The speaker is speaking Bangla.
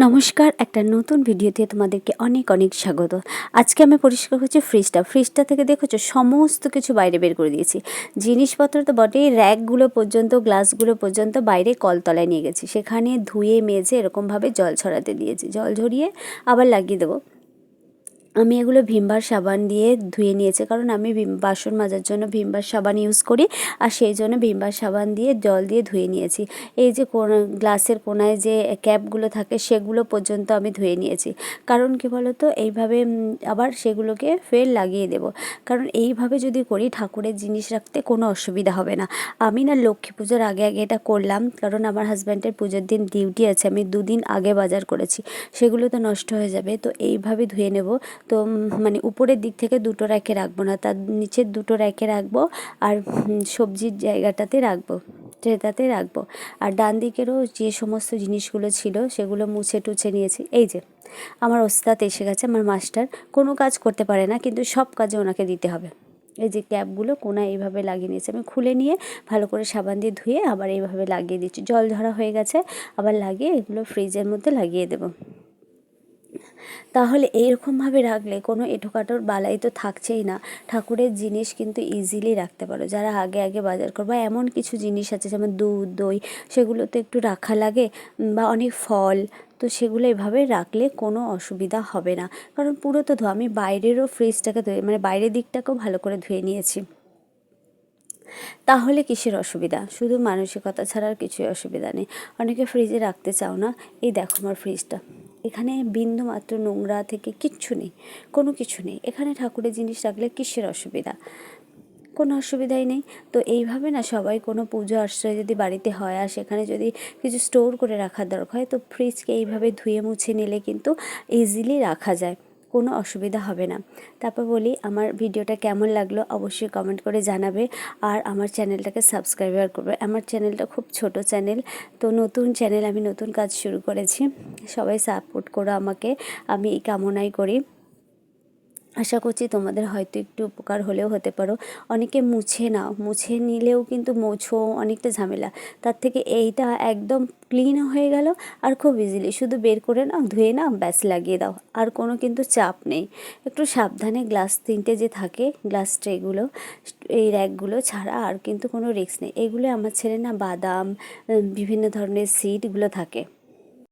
নমস্কার, একটা নতুন ভিডিওতে তোমাদেরকে অনেক অনেক স্বাগত। আজকে আমি পরিষ্কার করছি ফ্রিজটা থেকে দেখেছো সমস্ত কিছু বাইরে বের করে দিয়েছি। জিনিসপত্র তো বটেই, র্যাকগুলো পর্যন্ত, গ্লাসগুলো পর্যন্ত বাইরে কলতলায় নিয়ে গেছি। সেখানে ধুয়ে মেজে এরকমভাবে জল ছড়াতে দিয়েছি। জল ঝরিয়ে আবার লাগিয়ে দেবো। আমি এগুলো ভিমবার সাবান দিয়ে ধুয়ে নিয়েছি, কারণ আমি বাসন মাজার জন্য ভিমবার সাবান ইউজ করি, আর সেই জন্য ভিমবার সাবান দিয়ে জল দিয়ে ধুয়ে নিয়েছি। এই যে গ্লাসের কোনায় যে ক্যাপগুলো থাকে সেগুলো পর্যন্ত আমি ধুয়ে নিয়েছি। কারণ কি বলো তো, এইভাবে আবার সেগুলোকে ফের লাগিয়ে দেব। কারণ এইভাবে যদি করি ঠাকুরের জিনিস রাখতে কোনো অসুবিধা হবে না। আমি না লক্ষ্মী পুজোর আগে আগে এটা করলাম, কারণ আমার হাজব্যান্ডের পুজোর দিন ডিউটি আছে। আমি 2 দিন আগে বাজার করেছি, সেগুলো তো নষ্ট হয়ে যাবে। তো এইভাবে ধুয়ে নেব। তো মানে উপরের দিক থেকে দুটো র্যাকে রাখবো না, তার নিচের দুটো র্যাকে রাখবো, আর সবজির জায়গাটাতে রাখবো, ট্রেটাতে রাখবো। আর ডান দিকেরও যে সমস্ত জিনিসগুলো ছিল সেগুলো মুছে টুছে নিয়েছি। এই যে আমার ওস্তাদ এসে গেছে, আমার মাস্টার। কোনো কাজ করতে পারে না, কিন্তু সব কাজে ওনাকে দিতে হবে। এই যে ক্যাপগুলো কোনায় এইভাবে লাগিয়ে নিয়েছি, আমি খুলে নিয়ে ভালো করে সাবান দিয়ে ধুয়ে আবার এইভাবে লাগিয়ে দিচ্ছি। জল ধরা হয়ে গেছে, আবার লাগিয়ে এগুলো ফ্রিজের মধ্যে লাগিয়ে দেবো। তাহলে এইরকমভাবে রাখলে কোনো এঁঠোকাটোর বালাই তো থাকছেই না। ঠাকুরের জিনিস কিন্তু ইজিলি রাখতে পারো। যারা আগে আগে বাজার করবে, এমন কিছু জিনিস আছে যেমন দুধ, দই, সেগুলো তো একটু রাখা লাগে, বা অনেক ফল, তো সেগুলো এভাবে রাখলে কোনো অসুবিধা হবে না। কারণ পুরো তো ধোয়া, আমি বাইরেরও ফ্রিজটাকে ধুয়ে, মানে বাইরের দিকটাকেও ভালো করে ধুয়ে নিয়েছি। তাহলে কিসের অসুবিধা? শুধু মানসিকতা ছাড়া আর কিছুই অসুবিধা নেই। অনেকে ফ্রিজে রাখতে চাও না। এই দেখো আমার ফ্রিজটা, এখানে বিন্দু মাত্র নোংরা থেকে কিচ্ছু নেই, কোনো কিছু নেই। এখানে ঠাকুরের জিনিস রাখলে কিসের অসুবিধা? কোনো অসুবিধাই নেই। তো এইভাবে না সবাই, কোনো পুজো আশ্রয় যদি বাড়িতে হয় আর সেখানে যদি কিছু স্টোর করে রাখার দরকার হয়, তো ফ্রিজকে এইভাবে ধুয়ে মুছে নিলে কিন্তু ইজিলি রাখা যায়, কোনো অসুবিধা হবে না। তারপর বলি, আমার ভিডিওটা কেমন লাগলো অবশ্যই কমেন্ট করে জানাবে, আর আমার চ্যানেলটাকে সাবস্ক্রাইবার করবে। আমার চ্যানেলটা খুব ছোট চ্যানেল, তো নতুন চ্যানেল, আমি নতুন কাজ শুরু করেছি। সবাই সাপোর্ট করো আমাকে, আমি এই কামনাই করি। আশা করছি তোমাদের হয়তো একটু উপকার হলেও হতে পারো। অনেকে মুছে নাও, মুছে নিলেও কিন্তু মোছো অনেকটা ঝামেলা। তার থেকে এইটা একদম ক্লিন হয়ে গেল, আর খুব ইজিলি শুধু বের করে নাও, ধুয়ে নাও, ব্যাস লাগিয়ে দাও, আর কোনো কিন্তু চাপ নেই। একটু সাবধানে, গ্লাস 3টে যে থাকে, গ্লাস ট্রেগুলো, এই র্যাকগুলো ছাড়া আর কিন্তু কোনো রিস্ক নেই। এগুলো আমার ছেলে না বাদাম, বিভিন্ন ধরনের সিডগুলো থাকে,